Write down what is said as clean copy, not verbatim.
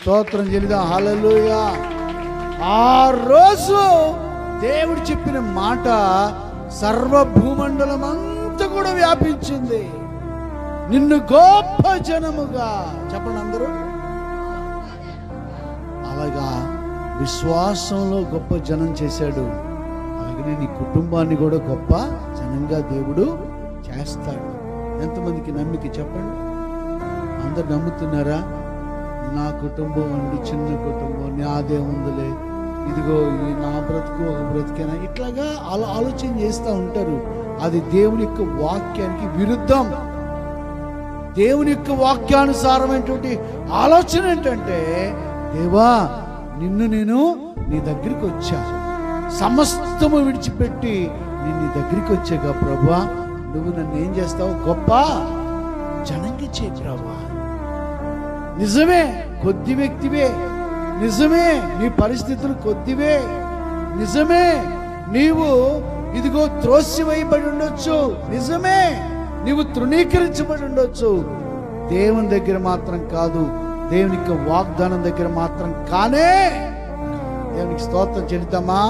స్తోత్రం చెల్లిదాం. హల్లెలూయా. ఆ రోజు దేవుడు చెప్పిన మాట సర్వభూమండలం అంతా కూడా వ్యాపించింది. నిన్ను గొప్ప జనముగా, చెప్పండి అందరూ. అలాగా విశ్వాసంలో గొప్ప జనం చేశాడు. అలాగనే నీ కుటుంబాన్ని కూడా గొప్ప జనంగా దేవుడు చేస్తాడు. ఎంతమందికి నమ్మిక చెప్పండి? అందరు నమ్ముతున్నారా? నా కుటుంబం అండి చిన్న కుటుంబం, నాదే ఉందిలే, ఇదిగో నా బ్రతుకు ఒక బ్రతికేనా, ఇట్లాగా ఆలోచన చేస్తూ ఉంటారు. అది దేవుని యొక్క వాక్యానికి విరుద్ధం. దేవుని యొక్క వాక్యానుసారమైనటువంటి ఆలోచన ఏంటంటే, దేవా నిన్ను నేను నీ దగ్గరికి వచ్చా, సమస్తము విడిచిపెట్టి నేను నీ దగ్గరికి వచ్చాగా ప్రభువా, నువ్వు నన్ను ఏం చేస్తావు? గొప్ప జనంగా చేయి ప్రభువా. నిజమే, కొద్ది వ్యక్తివే, నిజమే నీ పరిస్థితులు కొద్దివే, నిజమే నీవు ఇదిగో త్రోసివేయబడి ఉండొచ్చు, నిజమే నీవు తృణీకరించబడి ఉండొచ్చు. దేవుని దగ్గర మాత్రం కాదు, దేవుని యొక్క వాగ్దానం దగ్గర మాత్రం కానే. దేవునికి స్తోత్రం చెల్లిద్దామా?